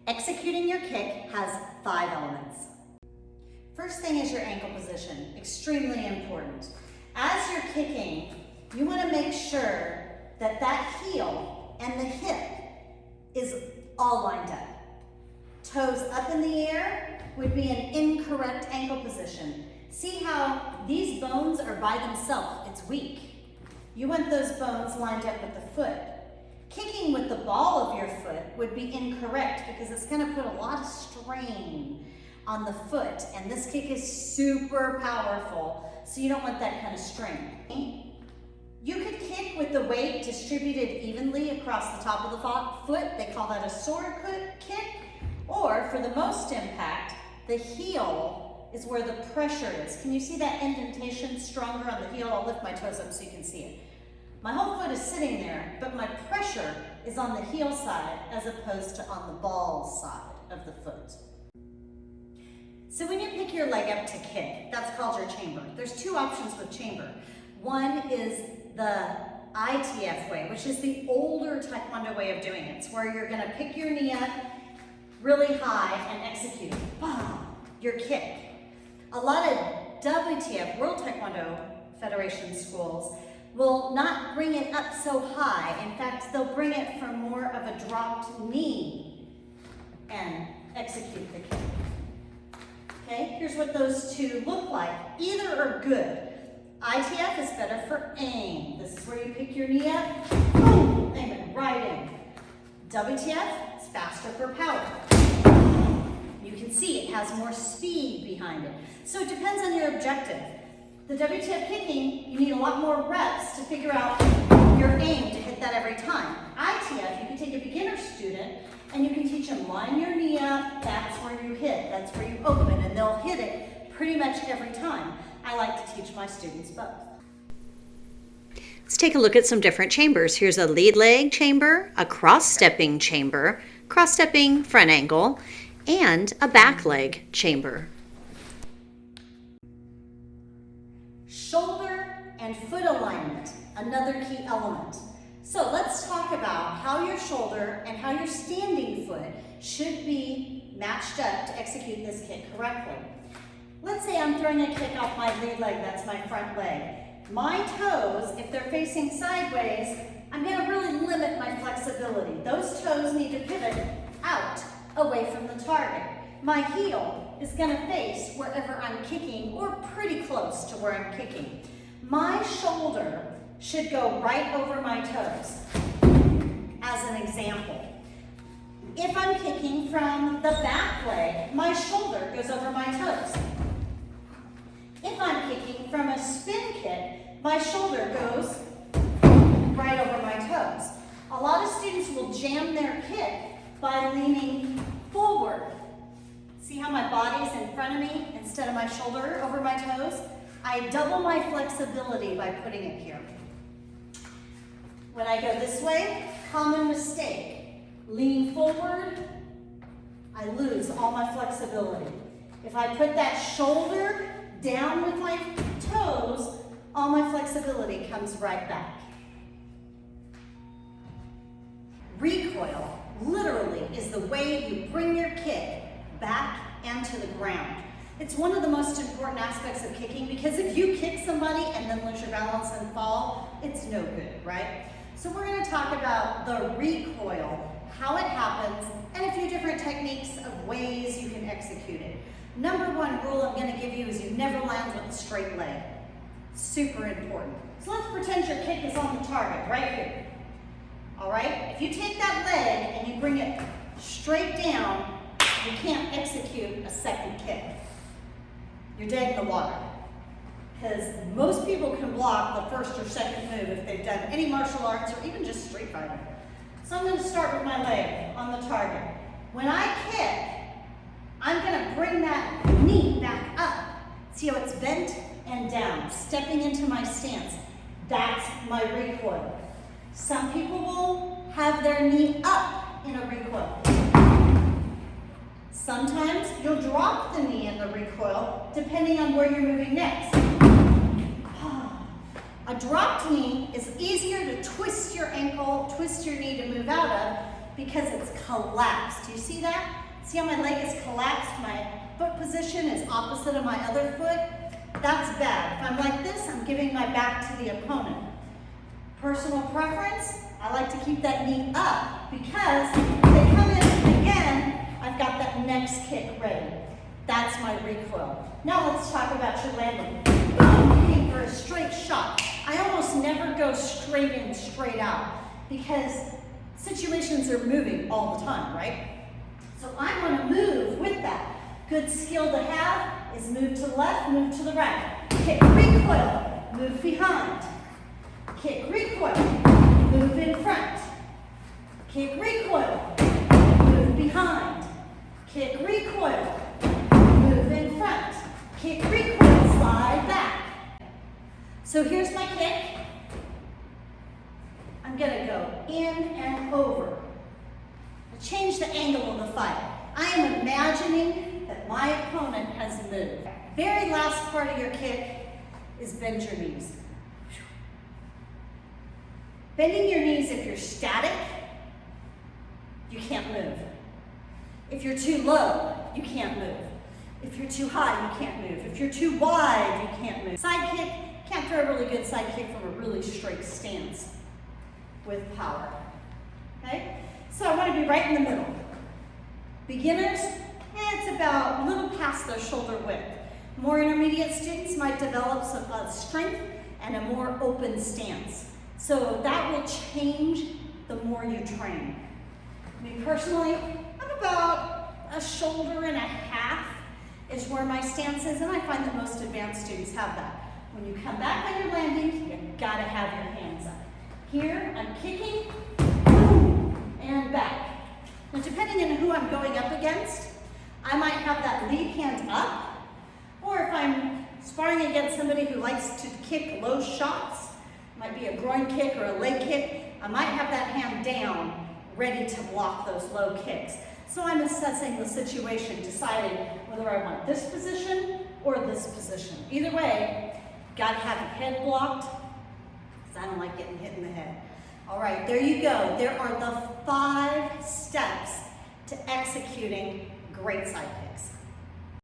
Executing your kick has 5 elements. First thing is your ankle position, extremely important. As you're kicking, you want to make sure that that heel and the hip is all lined up. Toes up in the air would be an incorrect ankle position. See how these bones are by themselves, it's weak. You want those bones lined up with the foot. Kicking with the ball of your foot would be incorrect because it's going to put a lot of strain on the foot, and this kick is super powerful, so you don't want that kind of strain. You could kick with the weight distributed evenly across the top of the foot. They call that a sword kick. Or for the most impact, the heel is where the pressure is. Can you see that indentation stronger on the heel? I'll lift my toes up so you can see it. My whole foot is sitting there, but my pressure is on the heel side as opposed to on the ball side of the foot. So when you pick your leg up to kick, that's called your chamber. There's 2 options with chamber. One is the ITF way, which is the older Taekwondo way of doing it. It's where you're gonna pick your knee up really high and execute, your kick. A lot of WTF, World Taekwondo Federation schools, will not bring it up so high. In fact, they'll bring it from more of a dropped knee and execute the kick. Okay, here's what those 2 look like. Either are good. ITF is better for aim. This is where you pick your knee up, boom, aim it right in. WTF is faster for power. You can see it has more speed behind it. So it depends on your objective. The WTF kicking, you need a lot more reps to figure out your aim to hit that every time. ITF, you can take a beginner student and you can teach them line your knee up, that's where you hit, that's where you open, and they'll hit it pretty much every time. I like to teach my students both. Let's take a look at some different chambers. Here's a lead leg chamber, a cross-stepping chamber, cross-stepping front angle, and a back leg chamber. Shoulder and foot alignment, another key element. So let's talk about how your shoulder and how your standing foot should be matched up to execute this kick correctly. Let's say I'm throwing a kick off my lead leg, that's my front leg. My toes, if they're facing sideways, I'm going to really limit my flexibility. Those toes need to pivot out, away from the target. My heel is going to face wherever I'm kicking or pretty close to where I'm kicking. My shoulder should go right over my toes, as an example. If I'm kicking from the back leg, my shoulder goes over my toes. If I'm kicking from a spin kick, my shoulder goes right over my toes. A lot of students will jam their kick by leaning forward. See how my body's in front of me instead of my shoulder over my toes? I double my flexibility by putting it here. When I go this way, common mistake. Lean forward, I lose all my flexibility. If I put that shoulder down with my toes, all my flexibility comes right back. Recoil literally is the way you bring your kick back and to the ground. It's one of the most important aspects of kicking because if you kick somebody and then lose your balance and fall, it's no good, right? So we're going to talk about the recoil, how it happens, and a few different techniques of ways you can execute it. Number 1 rule I'm going to give you is you never land with a straight leg. Super important. So let's pretend your kick is on the target right here. All right? If you take that leg and you bring it straight down, you can't execute a second kick. You're dead in the water. Because most people can block the first or second move if they've done any martial arts or even just street fighting. So I'm going to start with my leg on the target. When I kick, I'm going to bring that knee back up. See how it's bent and down, stepping into my stance. That's my recoil. Some people will have their knee up in a recoil. Sometimes you'll drop the knee in the recoil depending on where you're moving next. A dropped knee is easier to twist your ankle, twist your knee to move out of because it's collapsed. Do you see that? See how my leg is collapsed? My foot position is opposite of my other foot. That's bad. If I'm like this, I'm giving my back to the opponent. Personal preference, I like to keep that knee up because if they come in again, I've got that next kick ready. That's my recoil. Now let's talk about your landing. I'm looking for a straight shot. I almost never go straight in, straight out because situations are moving all the time, right? So I want to move with that. Good skill to have is move to the left, move to the right. Kick, recoil, move behind. Kick, recoil, move in front. Kick, recoil, move behind. Kick, recoil, move in front. Kick, recoil, slide back. So here's my kick. I'm gonna go in and over. Change the angle of the fight. I am imagining that my opponent has moved. Very last part of your kick is bend your knees. Bending your knees, if you're static, you can't move. If you're too low, you can't move. If you're too high, you can't move. If you're too wide, you can't move. Side kick, can't throw a really good side kick from a really straight stance with power. Okay? So I want to be right in the middle. Beginners, it's about a little past their shoulder width. More intermediate students might develop some strength and a more open stance. So that will change the more you train. Me personally, I'm about a shoulder and a half is where my stance is, and I find that most advanced students have that. When you come back on your landing, you've got to have your hands up. Here, I'm kicking, boom, and back. Now, depending on who I'm going up against, I might have that lead hand up, or if I'm sparring against somebody who likes to kick low shots, might be a groin kick or a leg kick, I might have that hand down, ready to block those low kicks. So I'm assessing the situation, deciding whether I want this position or this position. Either way, got to have your head blocked, because I don't like getting hit in the head. All right, there you go. There are the 5 steps to executing great sidekicks.